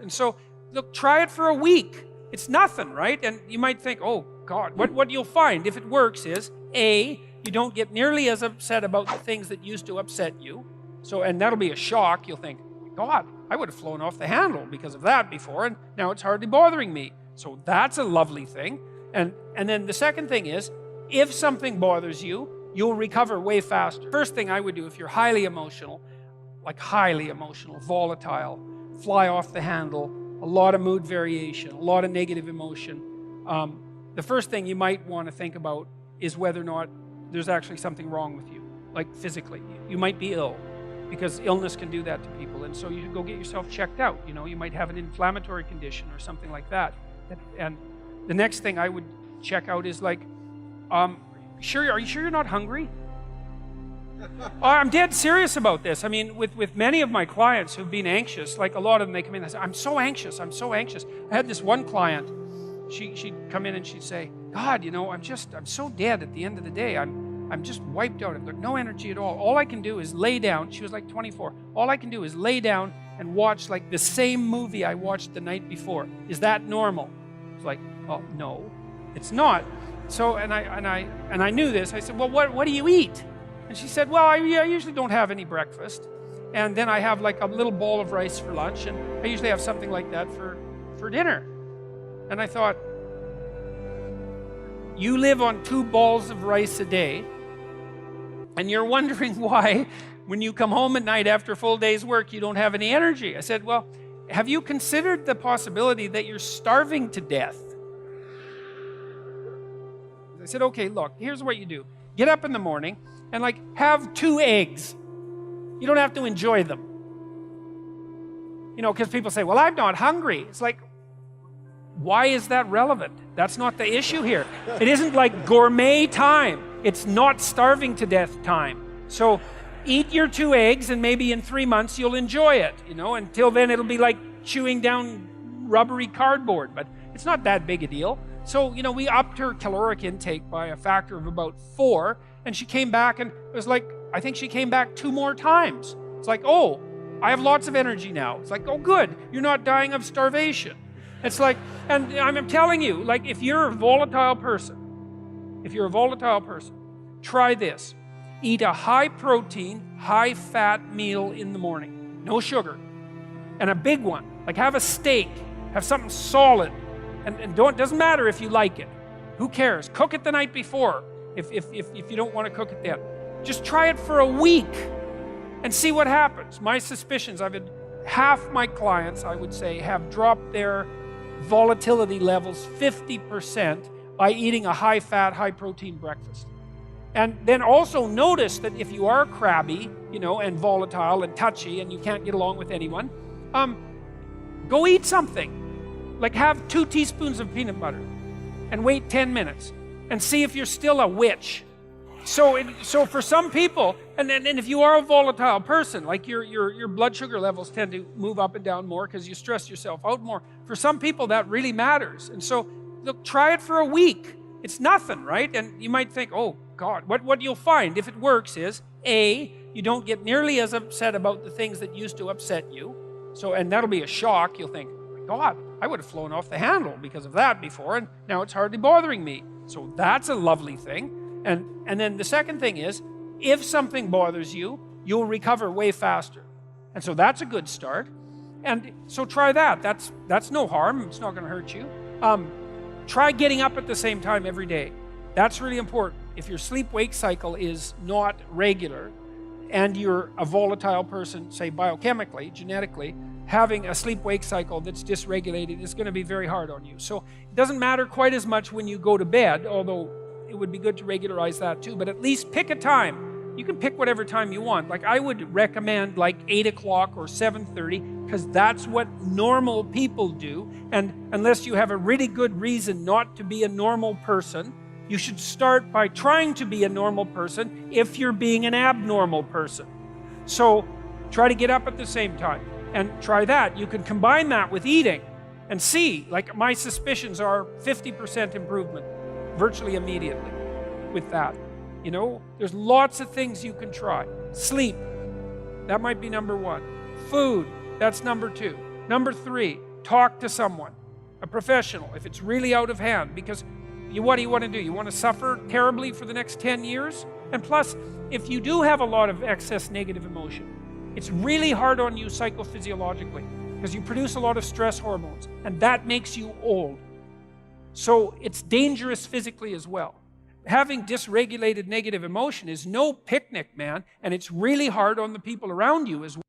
And so, look, try it for a week. It's nothing, right? And you might think, oh, God, what you'll find, if it works, is A, you don't get nearly as upset about the things that used to upset you. So, and that'll be a shock. You'll think, God, I would have flown off the handle because of that before, and now it's hardly bothering me. So that's a lovely thing. And then the second thing is, if something bothers you, you'll recover way faster. First thing I would do if you're highly emotional, volatile, fly off the handle, a lot of mood variation, a lot of negative emotion, the first thing you might want to think about is whether or not there's actually something wrong with you, like physically. You might be ill, because illness can do that to people, and so you should go get yourself checked out. You know, you might have an inflammatory condition or something like that. And the next thing I would check out is like, are you sure you're not hungry? I'm dead serious about this. I mean, with many of my clients who've been anxious, like a lot of them, they come in and say, I'm so anxious. I had this one client, she'd come in and she'd say, God, you know, I'm so dead at the end of the day. I'm just wiped out. I've got no energy at all. All I can do is lay down. She was like 24. All I can do is lay down and watch like the same movie I watched the night before. Is that normal? It's like, oh, no, it's not. So, and I knew this. I said, well, what do you eat? And she said, well, I usually don't have any breakfast. And then I have like a little bowl of rice for lunch. And I usually have something like that for dinner. And I thought, you live on 2 balls of rice a day, and you're wondering why, when you come home at night after a full day's work, you don't have any energy. I said, well, have you considered the possibility that you're starving to death? I said, okay, look, here's what you do. Get up in the morning and like have 2 eggs. You don't have to enjoy them. You know, because people say, well, I'm not hungry. It's like, why is that relevant? That's not the issue here. It isn't like gourmet time. It's not starving to death time. So eat your 2 eggs, and maybe in 3 months you'll enjoy it. You know, until then it'll be like chewing down rubbery cardboard, but it's not that big a deal. So, you know, we upped her caloric intake by a factor of about 4, and she came back, and it was like, I think she came back 2 more times. It's like, oh, I have lots of energy now. It's like, oh, good, you're not dying of starvation. It's like, and I'm telling you, like, if you're a volatile person, try this. Eat a high-protein, high-fat meal in the morning. No sugar. And a big one. Like, have a steak. Have something solid. And doesn't matter if you like it. Who cares? Cook it the night before if you don't want to cook it then. Just try it for a week and see what happens. My suspicions, half my clients, I would say, have dropped their volatility levels 50% by eating a high-fat, high-protein breakfast. And then also notice that if you are crabby, you know, and volatile and touchy and you can't get along with anyone, go eat something. Like have 2 teaspoons of peanut butter and wait 10 minutes and see if you're still a witch. So for some people, and if you are a volatile person, like your blood sugar levels tend to move up and down more because you stress yourself out more. For some people, that really matters. And so, look, try it for a week. It's nothing, right? And you might think, oh, God, what you'll find, if it works, is A, you don't get nearly as upset about the things that used to upset you. So, and that'll be a shock. You'll think, God, I would have flown off the handle because of that before, and now it's hardly bothering me. So that's a lovely thing. And then the second thing is, if something bothers you, you'll recover way faster. And so that's a good start. And so try that. That's no harm. It's not going to hurt you. Try getting up at the same time every day. That's really important. If your sleep-wake cycle is not regular, and you're a volatile person, say biochemically, genetically, having a sleep-wake cycle that's dysregulated is going to be very hard on you. So it doesn't matter quite as much when you go to bed, although it would be good to regularize that too, but at least pick a time. You can pick whatever time you want. Like I would recommend like 8 o'clock or 7:30, because that's what normal people do. And unless you have a really good reason not to be a normal person, you should start by trying to be a normal person if you're being an abnormal person. So try to get up at the same time and try that. You can combine that with eating and see, like my suspicions are 50% improvement virtually immediately with that. You know, there's lots of things you can try. Sleep, that might be number 1. Food, that's number 2. Number 3, talk to someone, a professional, if it's really out of hand, because what do you want to do? You want to suffer terribly for the next 10 years? And plus, if you do have a lot of excess negative emotion, it's really hard on you psychophysiologically because you produce a lot of stress hormones, and that makes you old. So it's dangerous physically as well. Having dysregulated negative emotion is no picnic, man, and it's really hard on the people around you as well.